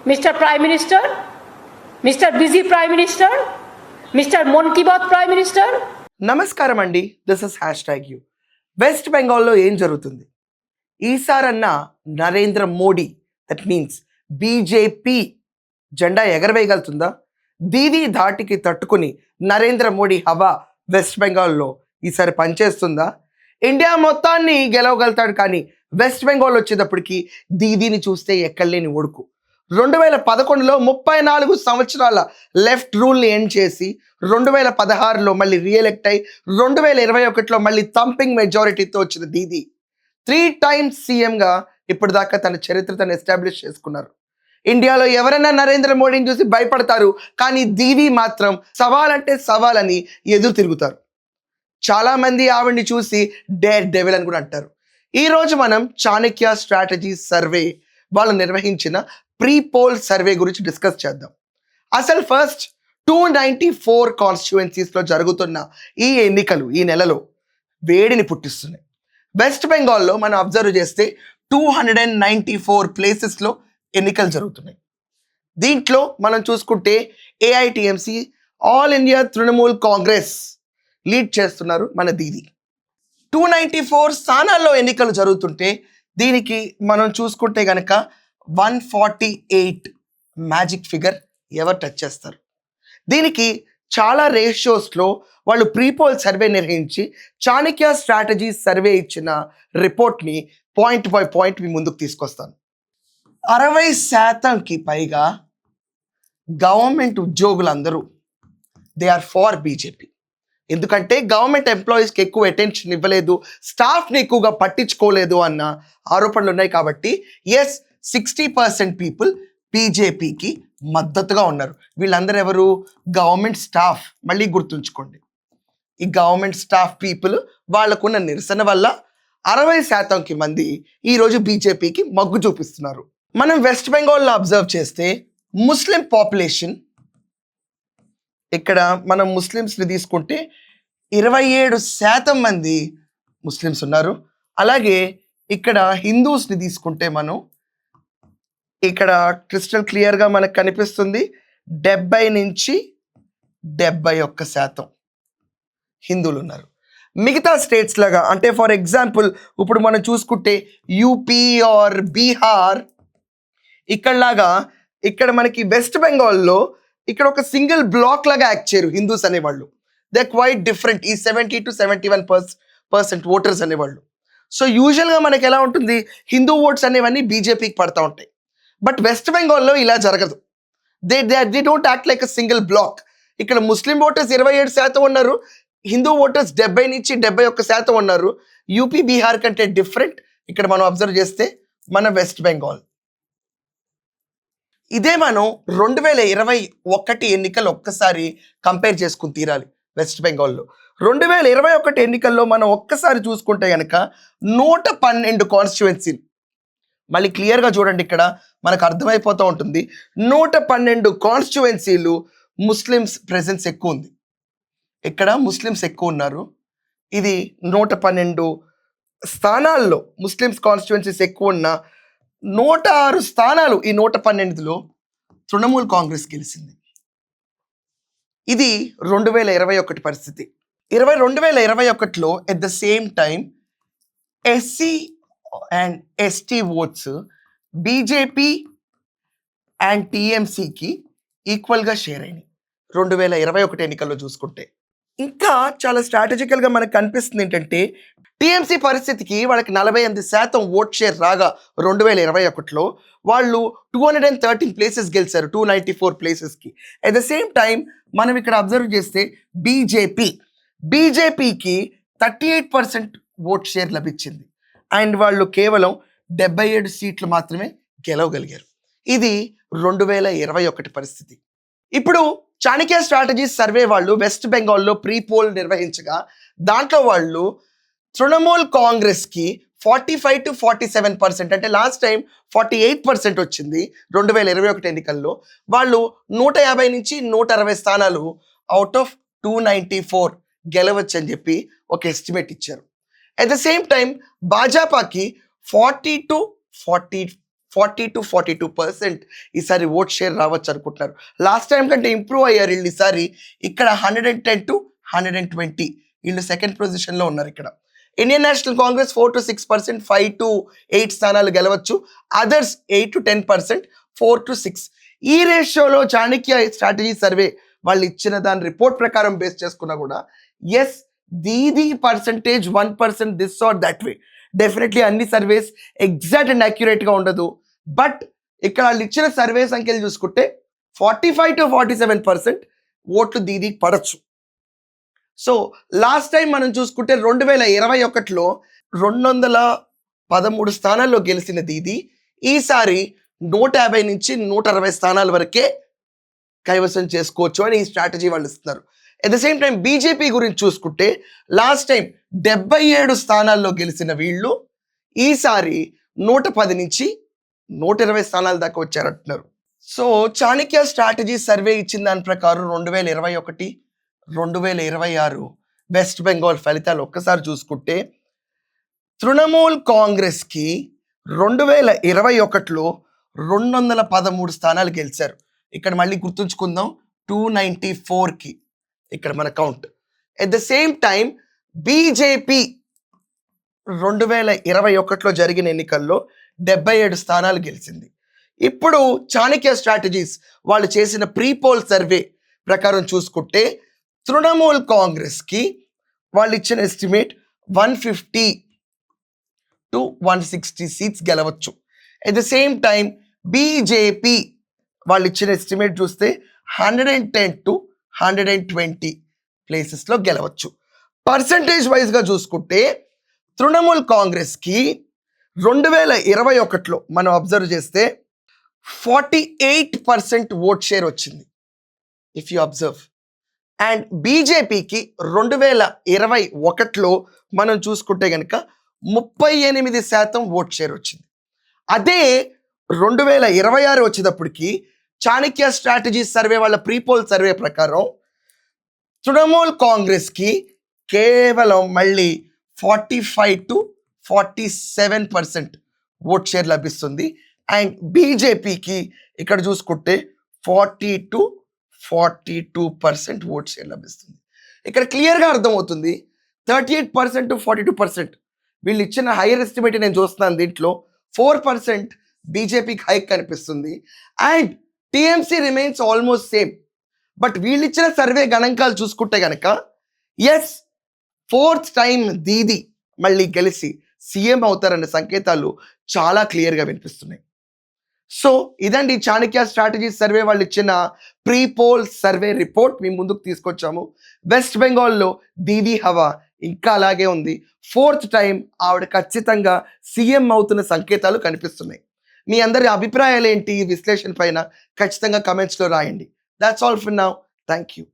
Mr. Prime Minister, Mr. Busy Prime Minister, Mr. Mon Ki Baat Prime Minister. నమస్కారం అండి, this is #you. West బెంగాల్లో ఏం జరుగుతుంది? ఈసారన్నా Narendra Modi, that means BJP జెండా ఎగరవేయగలుగుతుందా? దీవి ధాటికి తట్టుకుని నరేంద్ర మోడీ హవా వెస్ట్ బెంగాల్లో ఈసారి పనిచేస్తుందా? ఇండియా మొత్తాన్ని గెలవగలుగుతాడు, కానీ వెస్ట్ బెంగాల్ వచ్చేటప్పటికి దీదీని చూస్తే ఎక్కడలేని ఒడుకు. 2011లో 34 సంవత్సరాల లెఫ్ట్ రూల్ని ఎండ్ చేసి 2016లో మళ్ళీ రియలెక్ట్ అయి 2021లో మళ్ళీ థంపింగ్ మెజారిటీతో వచ్చిన దీదీ 3 times సీఎంగా ఇప్పటిదాకా తన చరిత్ర తను ఎస్టాబ్లిష్ చేసుకున్నారు. ఇండియాలో ఎవరైనా నరేంద్ర మోడీని చూసి భయపడతారు, కానీ దీవి మాత్రం సవాల్ అంటే సవాల్ అని ఎదురు తిరుగుతారు. చాలా మంది ఆవిడ్ని చూసి డేర్ డెవిల్ అని కూడా అంటారు. ఈరోజు మనం చాణక్య స్ట్రాటజీ సర్వే వాళ్ళు నిర్వహించిన ప్రీ పోల్ సర్వే గురించి డిస్కస్ చేద్దాం. అసలు ఫస్ట్ 294 కాన్స్టిట్యుయెన్సీస్లో జరుగుతున్న ఈ ఎన్నికలు ఈ నెలలో వేడిని పుట్టిస్తున్నాయి. వెస్ట్ బెంగాల్లో మనం అబ్జర్వ్ చేస్తే 294 ప్లేసెస్లో ఎన్నికలు జరుగుతున్నాయి. దీంట్లో మనం చూసుకుంటే AITMC, all India Trinamool Congress lead చేస్తున్నారు మన దీది. 294 స్థానాల్లో ఎన్నికలు జరుగుతుంటే దీనికి మనం చూసుకుంటే కనుక 148 మ్యాజిక్ ఫిగర్ ఎవరు టచ్ చేస్తారు. దీనికి చాలా రేషియోస్లో వాళ్ళు ప్రీపోల్ సర్వే నిర్వహించి చాణక్య స్ట్రాటజీ సర్వే ఇచ్చిన రిపోర్ట్ని పాయింట్ బై పాయింట్ మీ ముందుకు తీసుకొస్తాను. 60% పైగా గవర్నమెంట్ ఉద్యోగులందరూ దే ఆర్ ఫార్ బీజేపీ. ఎందుకంటే గవర్నమెంట్ ఎంప్లాయీస్కి ఎక్కువ అటెన్షన్ ఇవ్వలేదు, స్టాఫ్ని ఎక్కువగా పట్టించుకోలేదు అన్న ఆరోపణలు ఉన్నాయి. కాబట్టి 60% పీపుల్ బీజేపీకి మద్దతుగా ఉన్నారు. వీళ్ళందరూ ఎవరు? Government staff. మళ్ళీ గుర్తుంచుకోండి, ఈ గవర్నమెంట్ స్టాఫ్ పీపుల్ వాళ్ళకున్న నిరసన వల్ల 60% మంది ఈరోజు బీజేపీకి మగ్గు చూపిస్తున్నారు. మనం వెస్ట్ బెంగాల్లో అబ్జర్వ్ చేస్తే ముస్లిం పాపులేషన్, ఇక్కడ మనం ముస్లిమ్స్ని తీసుకుంటే 27% మంది ముస్లిమ్స్ ఉన్నారు. అలాగే ఇక్కడ హిందూస్ని తీసుకుంటే మనం ఇక్కడ క్రిస్టల్ క్లియర్గా మనకు కనిపిస్తుంది 70 నుంచి 71% హిందువులు ఉన్నారు. మిగతా స్టేట్స్ లాగా అంటే ఫర్ ఎగ్జాంపుల్ ఇప్పుడు మనం చూసుకుంటే యూపీ ఆర్ బీహార్ ఇక్కడలాగా ఇక్కడ మనకి వెస్ట్ బెంగాల్లో ఇక్కడ ఒక సింగిల్ బ్లాక్ లాగా యాక్ట్ చేయరు హిందూస్ అనేవాళ్ళు. They quite different. ఈ 70 to 71% ఓటర్స్ అనేవాళ్ళు. సో యూజువల్గా మనకి ఎలా ఉంటుంది, హిందూ ఓట్స్ అనేవన్నీ బీజేపీకి పడతా ఉంటాయి. బట్ వెస్ట్ బెంగాల్లో ఇలా జరగదు. They don't act like a single block. ఇక్కడ ముస్లిం ఓటర్స్ 27% ఉన్నారు, హిందూ ఓటర్స్ 70 నుంచి 71% ఉన్నారు. యూపీ బీహార్ కంటే డిఫరెంట్ ఇక్కడ మనం అబ్జర్వ్ చేస్తే మన వెస్ట్ బెంగాల్. ఇదే మనం 2021 ఎన్నికలు ఒక్కసారి కంపేర్ చేసుకుని తీరాలి. వెస్ట్ బెంగాల్లో 2021 ఎన్నికల్లో మనం ఒక్కసారి చూసుకుంటే కనుక 112 కాన్స్టిట్యుయెన్సీలు, మళ్ళీ క్లియర్గా చూడండి ఇక్కడ మనకు అర్థమైపోతూ ఉంటుంది. 112 కాన్స్టిట్యుయెన్సీలు ముస్లిమ్స్ ప్రెజెన్స్ ఎక్కువ ఉంది. ఇక్కడ ముస్లిమ్స్ ఎక్కువ ఉన్నారు. ఇది 112 స్థానాల్లో ముస్లిమ్స్ కాన్స్టిట్యుయెన్సీస్ ఎక్కువ ఉన్న 106 స్థానాలు ఈ 112లో తృణమూల్ కాంగ్రెస్ గెలిచింది. ఇది 2021 పరిస్థితి. 2021లో at the same time SC and ST votes BJP and టీఎంసీకి ఈక్వల్గా షేర్ అయినాయి 2021 ఎన్నికల్లో చూసుకుంటే. ఇంకా చాలా స్ట్రాటజికల్గా మనకు కనిపిస్తుంది ఏంటంటే టీఎంసీ పరిస్థితికి వాళ్ళకి 48% ఓట్ షేర్ రాగా 2021లో వాళ్ళు 213 ప్లేసెస్ గెలిచారు 294 ప్లేసెస్కి. అట్ ద సేమ్ టైం మనం ఇక్కడ అబ్జర్వ్ చేస్తే బీజేపీకి 38% ఓట్ షేర్ లభించింది అండ్ వాళ్ళు కేవలం 77 సీట్లు మాత్రమే గెలవగలిగారు. ఇది 2021 పరిస్థితి. ఇప్పుడు చాణక్య స్ట్రాటజీ సర్వే వాళ్ళు వెస్ట్ బెంగాల్లో ప్రీ పోల్ నిర్వహించగా దాంట్లో వాళ్ళు తృణమూల్ కాంగ్రెస్కి 45 to 47%, అంటే లాస్ట్ టైం 48% వచ్చింది 2021 ఎన్నికల్లో. వాళ్ళు 150 నుంచి 160 స్థానాలు అవుట్ ఆఫ్ 294 గెలవచ్చు అని చెప్పి ఒక ఎస్టిమేట్ ఇచ్చారు. అట్ ద సేమ్ టైం భాజపాకి 40 to 45 40-42% ఈసారి ఓట్ షేర్ రావచ్చు అనుకుంటున్నారు. లాస్ట్ టైం కంటే ఇంప్రూవ్ అయ్యారు వీళ్ళు ఈసారి. ఇక్కడ 110-120 వీళ్ళు సెకండ్ పొజిషన్లో ఉన్నారు. ఇక్కడ ఇండియన్ నేషనల్ కాంగ్రెస్ 4-6%, 5-8 స్థానాలు గెలవచ్చు. అదర్స్ 8-10%, 4-6. ఈ రేషియోలో చాణక్య స్ట్రాటజీ సర్వే వాళ్ళు ఇచ్చిన దాని రిపోర్ట్ ప్రకారం బేస్ చేసుకున్నా కూడా ఎస్ Didi percentage 1% this or that way. Definitely అన్ని సర్వేస్ ఎగ్జాక్ట్ అండ్ యాక్యురేట్గా ఉండదు. బట్ ఇక్కడ వాళ్ళు ఇచ్చిన సర్వే సంఖ్యలు చూసుకుంటే 45-47% ఓట్లు దీదీకి పడచ్చు. సో లాస్ట్ టైం మనం చూసుకుంటే 2021లో 213 స్థానాల్లో గెలిచిన దీది ఈసారి 150 నుంచి 160 స్థానాల వరకే కైవసం చేసుకోవచ్చు అని ఈ స్ట్రాటజీ వాళ్ళు ఇస్తున్నారు. At the same time BJP గురించి చూసుకుంటే లాస్ట్ టైం 77 స్థానాల్లో గెలిచిన వీళ్ళు ఈసారి 110 నుంచి 120 స్థానాల దాకా వచ్చారంటున్నారు. సో చాణక్య స్ట్రాటజీ సర్వే ఇచ్చిన దాని ప్రకారం 2021, 2026 వెస్ట్ బెంగాల్ ఫలితాలు ఒక్కసారి చూసుకుంటే తృణమూల్ కాంగ్రెస్కి 2021లో 213 స్థానాలు గెలిచారు. ఇక్కడ మళ్ళీ గుర్తుంచుకుందాం 294కి ఇక్కడ మన count. At the same time BJP 2021లో జరిగిన ఎన్నికల్లో 77 స్థానాలు గెలిచింది. ఇప్పుడు చాణక్య స్ట్రాటజీస్ వాళ్ళు చేసిన ప్రీపోల్ సర్వే ప్రకారం చూసుకుంటే తృణమూల్ కాంగ్రెస్కి వాళ్ళు ఇచ్చిన ఎస్టిమేట్ 150-160 సీట్స్ గెలవచ్చు. At the same time BJP వాళ్ళు ఇచ్చిన ఎస్టిమేట్ చూస్తే 110-120 ప్లేసెస్లో గెలవచ్చు. పర్సంటేజ్ వైజ్గా చూసుకుంటే తృణమూల్ కాంగ్రెస్కి 2021లో మనం అబ్జర్వ్ చేస్తే 48% ఓట్ షేర్ వచ్చింది ఇఫ్ యూ అబ్జర్వ్. అండ్ బీజేపీకి 2021లో మనం చూసుకుంటే కనుక 38% ఓట్ షేర్ వచ్చింది. అదే 2026 వచ్చేటప్పటికి చాణక్య స్ట్రాటజీ సర్వే వాళ్ళ ప్రీపోల్ సర్వే ప్రకారం తృణమూల్ కాంగ్రెస్కి కేవలం మళ్ళీ 45-47% ఓట్ షేర్ లభిస్తుంది. అండ్ బీజేపీకి ఇక్కడ చూసుకుంటే 40-42% ఓట్ షేర్ లభిస్తుంది. ఇక్కడ క్లియర్గా అర్థమవుతుంది 38%-42% వీళ్ళు ఇచ్చిన హైయర్ ఎస్టిమేట్ నేను చూస్తున్నాను. దీంట్లో 4% బీజేపీకి హైక్ కనిపిస్తుంది. And TMC remains almost same. But వీళ్ళు ఇచ్చిన సర్వే గణాంకాలు చూసుకుంటే కనుక ఎస్ 4th టైం దీది మళ్ళీ గెలిచి సీఎం అవుతారన్న సంకేతాలు చాలా క్లియర్గా వినిపిస్తున్నాయి. సో ఇదండి చాణక్య స్ట్రాటజీ సర్వే వాళ్ళు ఇచ్చిన ప్రీపోల్ సర్వే రిపోర్ట్ మీ ముందుకు తీసుకొచ్చాము. వెస్ట్ బెంగాల్లో దీదీ హవా ఇంకా అలాగే ఉంది. 4th టైం ఆవిడ ఖచ్చితంగా సీఎం అవుతున్న సంకేతాలు కనిపిస్తున్నాయి. మీ అందరి అభిప్రాయాలు ఏంటి ఈ విశ్లేషణ పైన ఖచ్చితంగా కమెంట్స్లో రాయండి. That's all for now. Thank you.